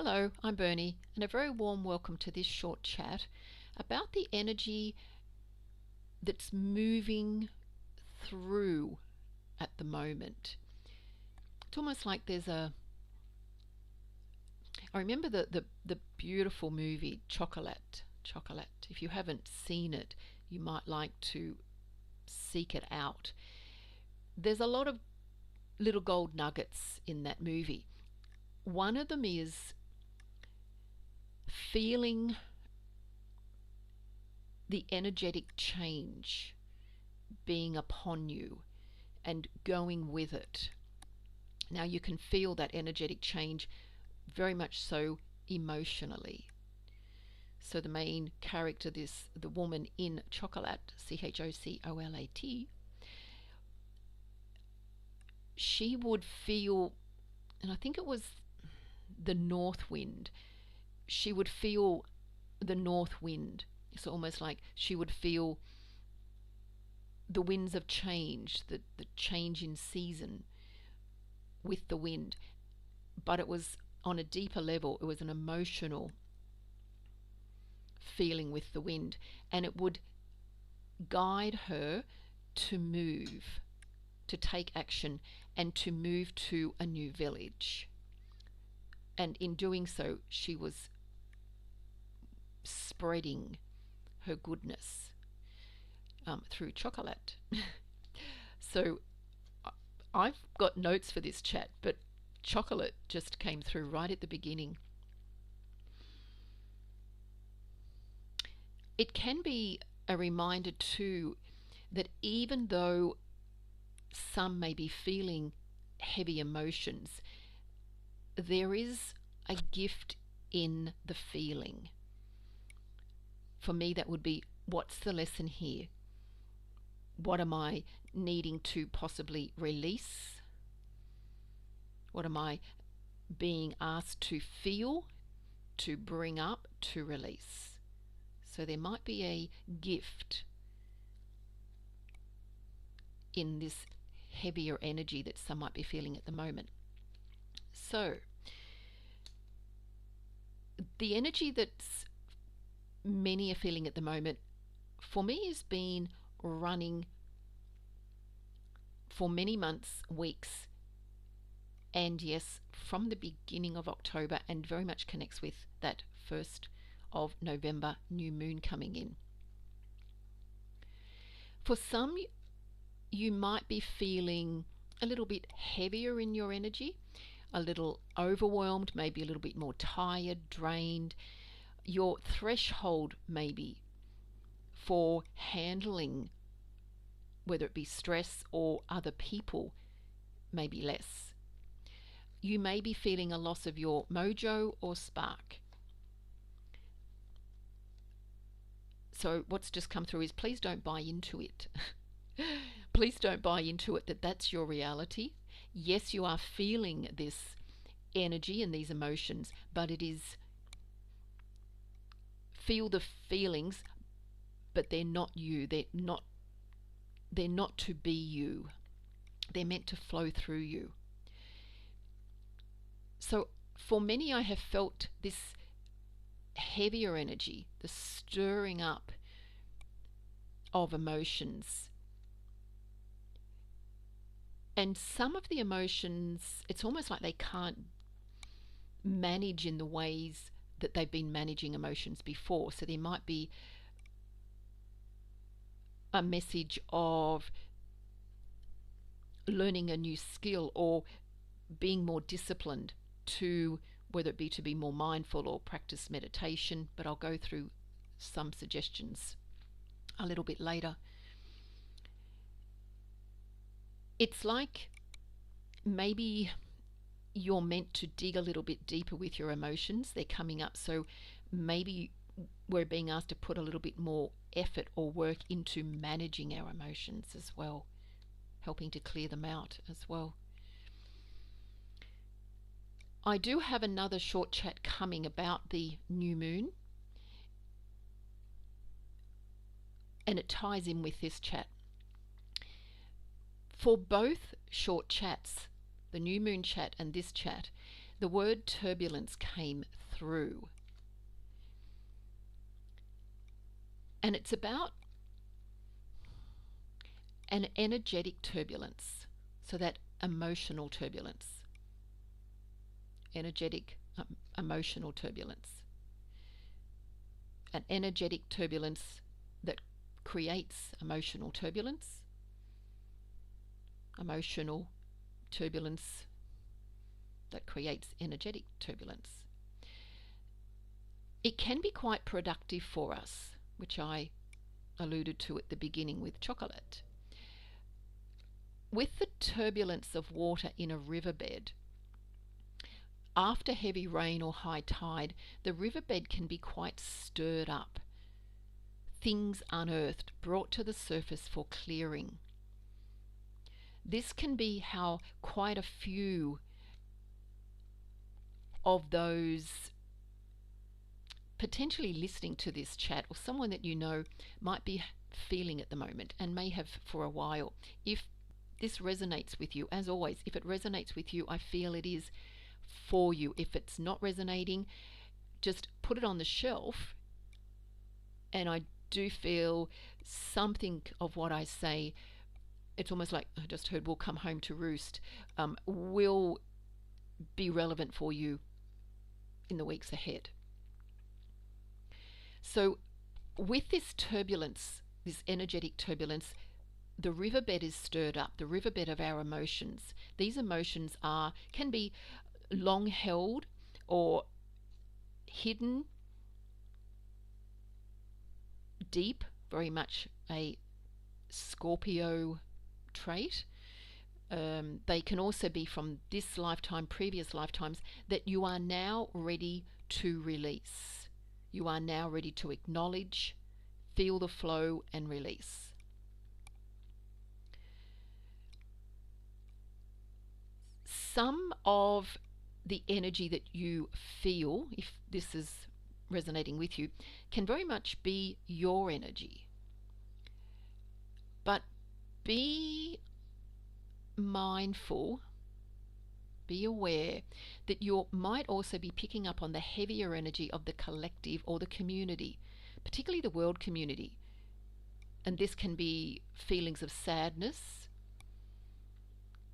Hello, I'm Bernie, and a very warm welcome to this short chat about the energy that's moving through at the moment. It's almost like I remember the beautiful movie Chocolate. Chocolate. If you haven't seen it, you might like to seek it out. There's a lot of little gold nuggets in that movie. One of them is feeling the energetic change being upon you and going with it. Now you can feel that energetic change very much so emotionally. So the main character, the woman in Chocolate, Chocolat, she would feel, and I think it was the north wind. She would feel the north wind. It's almost like she would feel the winds of change, the change in season with the wind. But it was on a deeper level, it was an emotional feeling with the wind, and it would guide her to move, to take action, and to move to a new village. And in doing so, she was spreading her goodness through chocolate. So I've got notes for this chat, but chocolate just came through right at the beginning. It can be a reminder too that even though some may be feeling heavy emotions, there is a gift in the feeling. For me, that would be, what's the lesson here? What am I needing to possibly release? What am I being asked to feel, to bring up, to release? So there might be a gift in this heavier energy that some might be feeling at the moment. So the energy that many are feeling at the moment, for me, has been running for many months, weeks, and yes, from the beginning of October, and very much connects with that 1st of November new moon coming in. For some, you might be feeling a little bit heavier in your energy, a little overwhelmed, maybe a little bit more tired, drained. Your threshold maybe for handling, whether it be stress or other people, may be less. You may be feeling a loss of your mojo or spark. So what's just come through is, please don't buy into it. Please don't buy into it that that's your reality. Yes, you are feeling this energy and these emotions, but it is, feel the feelings, but they're not you. They're not to be you. They're meant to flow through you. So for many, I have felt this heavier energy, the stirring up of emotions. And some of the emotions, it's almost like they can't manage in the ways that they've been managing emotions before. So there might be a message of learning a new skill or being more disciplined, to whether it be to be more mindful or practice meditation, but I'll go through some suggestions a little bit later. It's like maybe you're meant to dig a little bit deeper with your emotions. They're coming up, so maybe we're being asked to put a little bit more effort or work into managing our emotions as well, helping to clear them out as well. I do have another short chat coming about the new moon, and it ties in with this chat. For both short chats, the new moon chat and this chat, the word turbulence came through. And it's about an energetic turbulence, so that emotional turbulence, energetic emotional turbulence, an energetic turbulence that creates emotional turbulence that creates energetic turbulence. It can be quite productive for us, which I alluded to at the beginning with chocolate. With the turbulence of water in a riverbed, after heavy rain or high tide, the riverbed can be quite stirred up. Things unearthed, brought to the surface for clearing. This can be how quite a few of those potentially listening to this chat, or someone that you know, might be feeling at the moment and may have for a while. If this resonates with you, as always, if it resonates with you, I feel it is for you. If it's not resonating, just put it on the shelf. And I do feel something of what I say, it's almost like I just heard, will come home to roost, will be relevant for you in the weeks ahead. So with this turbulence, this energetic turbulence, the riverbed is stirred up, the riverbed of our emotions. These emotions can be long held or hidden deep, very much a Scorpio trait. They can also be from this lifetime, previous lifetimes, that you are now ready to release. You are now ready to acknowledge, feel the flow, and release. Some of the energy that you feel, if this is resonating with you, can very much be your energy. But be mindful, be aware that you might also be picking up on the heavier energy of the collective or the community, particularly the world community. And this can be feelings of sadness,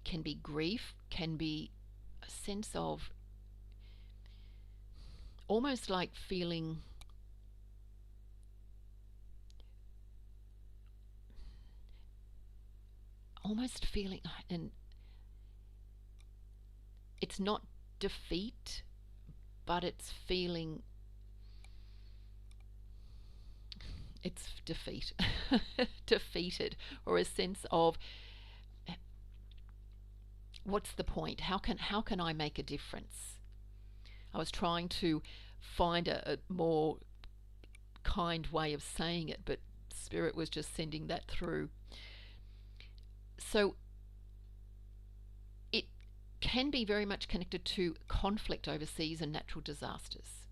can be grief, can be a sense of almost like feeling and it's not defeat, but it's feeling, it's defeat, defeated, or a sense of, what's the point? How can I make a difference? I was trying to find a more kind way of saying it, but Spirit was just sending that through. So it can be very much connected to conflict overseas and natural disasters,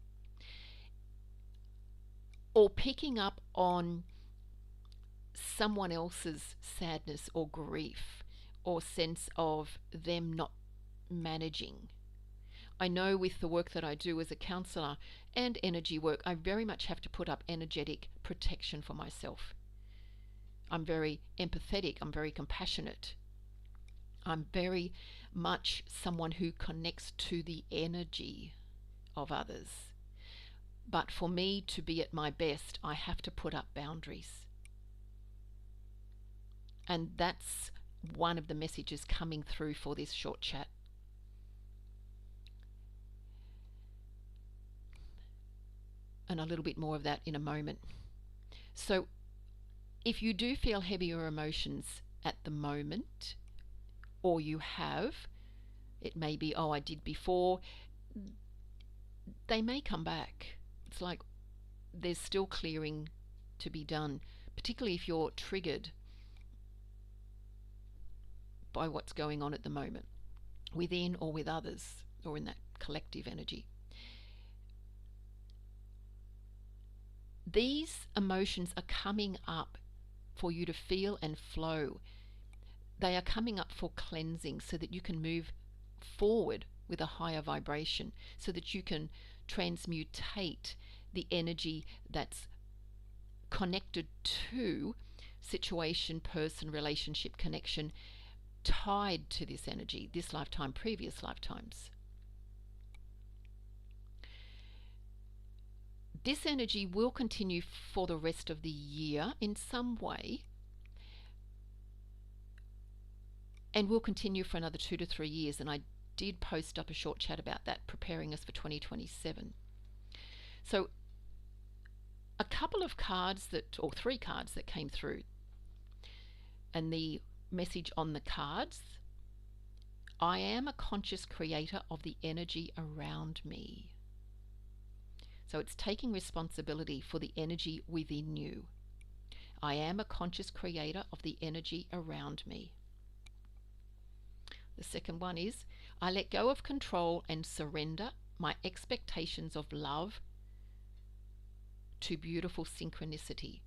or picking up on someone else's sadness or grief or sense of them not managing. I know with the work that I do as a counsellor and energy work, I very much have to put up energetic protection for myself. I'm very empathetic, I'm very compassionate. I'm very much someone who connects to the energy of others. But for me to be at my best, I have to put up boundaries. And that's one of the messages coming through for this short chat. And a little bit more of that in a moment. So if you do feel heavier emotions at the moment, or you have, it may be, oh, I did before, they may come back. It's like there's still clearing to be done, particularly if you're triggered by what's going on at the moment, within or with others, or in that collective energy. These emotions are coming up for you to feel and flow. They are coming up for cleansing so that you can move forward with a higher vibration so that you can transmutate the energy that's connected to situation, person, relationship, connection, tied to this energy, this lifetime, previous lifetimes. This energy will continue for the rest of the year in some way, and will continue for another 2 to 3 years. And I did post up a short chat about that, preparing us for 2027. So a couple of cards or 3 cards that came through, and the message on the cards: I am a conscious creator of the energy around me. So it's taking responsibility for the energy within you. I am a conscious creator of the energy around me. The second one is, I let go of control and surrender my expectations of love to beautiful synchronicity.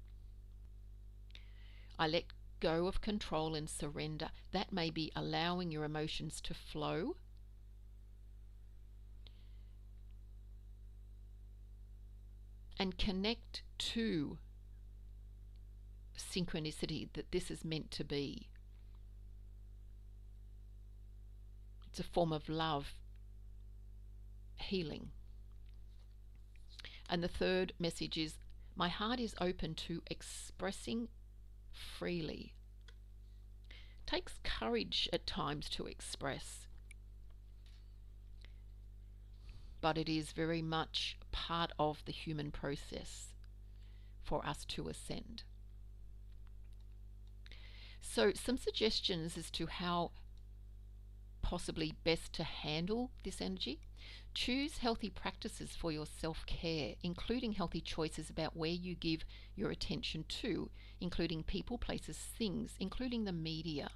I let go of control and surrender. That may be allowing your emotions to flow, and connect to synchronicity, that this is meant to be. It's a form of love, healing. And the third message is, my heart is open to expressing freely. It takes courage at times to express, but it is very much part of the human process for us to ascend. So some suggestions as to how possibly best to handle this energy. Choose healthy practices for your self-care, including healthy choices about where you give your attention to, including people, places, things, including the media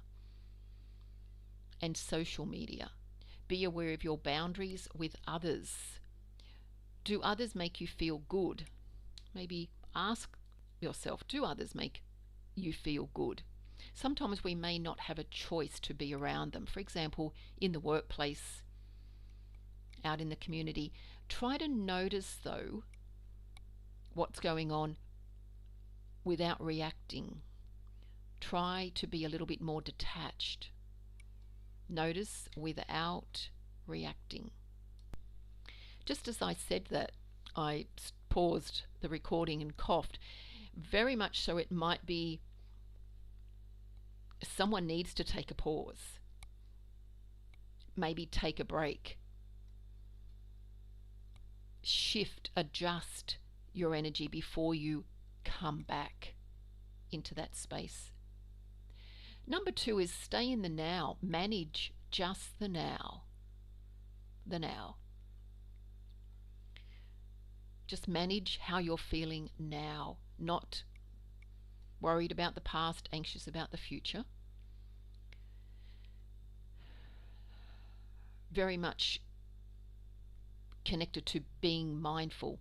and social media. Be aware of your boundaries with others. Do others make you feel good? Maybe ask yourself, do others make you feel good? Sometimes we may not have a choice to be around them. For example, in the workplace, out in the community. Try to notice, though, what's going on without reacting. Try to be a little bit more detached. Notice without reacting. Just as I said that, I paused the recording and coughed. Very much so, it might be someone needs to take a pause. Maybe take a break. Shift, adjust your energy before you come back into that space. Number 2 is stay in the now. Manage just the now. The now. Just manage how you're feeling now, not worried about the past, anxious about the future. Very much connected to being mindful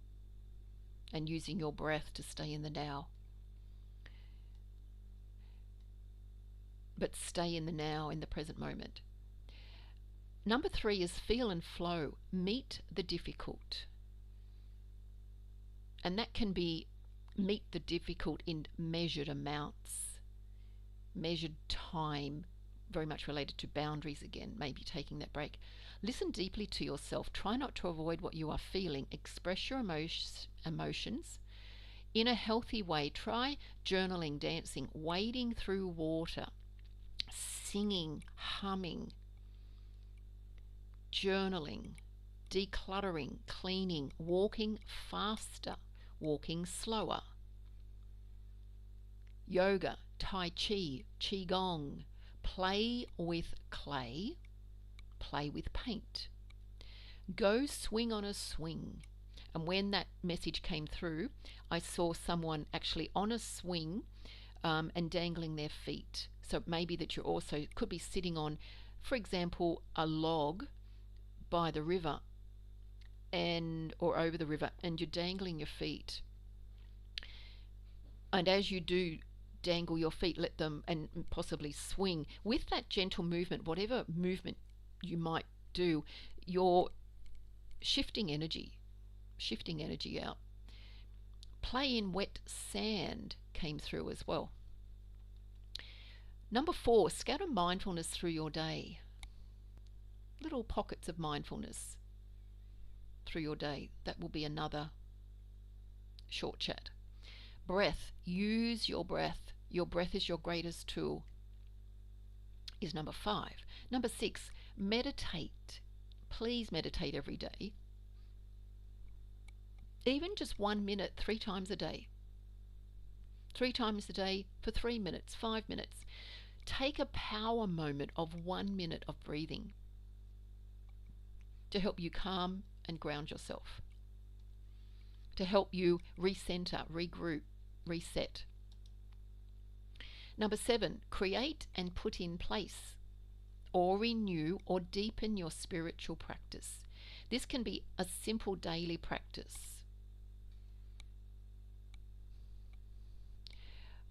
and using your breath to stay in the now. But stay in the now, in the present moment. Number 3 is feel and flow. Meet the difficult. And that can be meet the difficult in measured amounts, measured time, very much related to boundaries again, maybe taking that break. Listen deeply to yourself. Try not to avoid what you are feeling. Express your emotions in a healthy way. Try journaling, dancing, wading through water, singing, humming, journaling, decluttering, cleaning, walking faster, walking slower. Yoga, Tai Chi, Qigong, play with clay, play with paint. Go swing on a swing. And when that message came through, I saw someone actually on a swing and dangling their feet. So it may be that you're also, could be sitting on, for example, a log by the river or over the river, and you're dangling your feet. And as you do dangle your feet, let them, and possibly swing with that gentle movement, whatever movement you might do, you're shifting energy out. Play in wet sand came through as well. Number 4, scatter mindfulness through your day. Little pockets of mindfulness through your day. That will be another short chat. Breath. Use your breath. Your breath is your greatest tool, is number 5. Number 6, meditate. Please meditate every day. Even just 1 minute, 3 times a day. 3 times a day for 3 minutes, 5 minutes. Take a power moment of 1 minute of breathing to help you calm and ground yourself, to help you recenter, regroup, reset. Number 7, create and put in place or renew or deepen your spiritual practice. This can be a simple daily practice.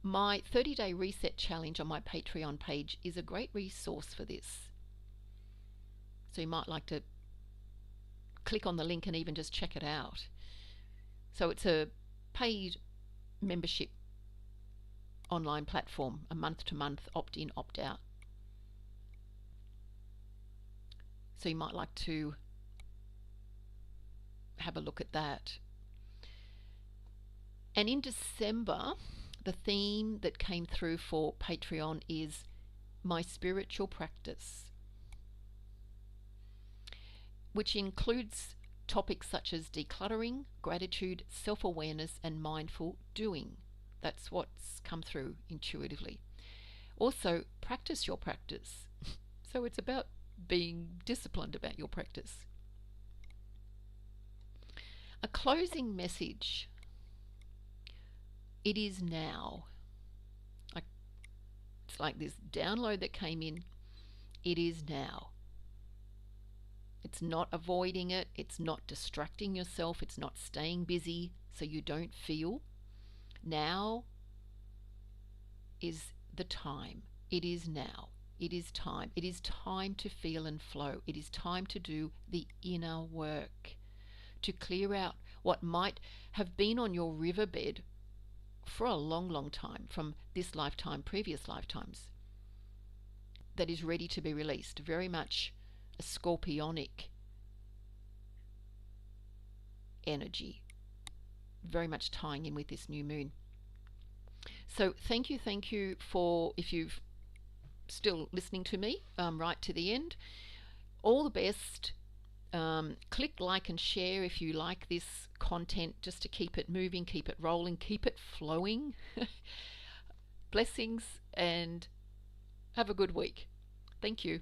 My 30-day reset challenge on my Patreon page is a great resource for this. So you might like to click on the link and even just check it out. So it's a paid membership online platform, a month-to-month opt-in, opt-out. So you might like to have a look at that. And in December, the theme that came through for Patreon is my spiritual practice, which includes topics such as decluttering, gratitude, self-awareness, and mindful doing. That's what's come through intuitively. Also, practice your practice. So it's about being disciplined about your practice. A closing message. It is now. It's like this download that came in. It is now. It's not avoiding it. It's not distracting yourself. It's not staying busy so you don't feel. Now is the time. It is now. It is time. It is time to feel and flow. It is time to do the inner work, to clear out what might have been on your riverbed for a long, long time, from this lifetime, previous lifetimes, that is ready to be released. Very much a scorpionic energy, very much tying in with this new moon. So thank you for, if you've still listening to me right to the end, all the best. Click like and share if you like this content, just to keep it moving, keep it rolling, keep it flowing. Blessings, and have a good week. Thank you.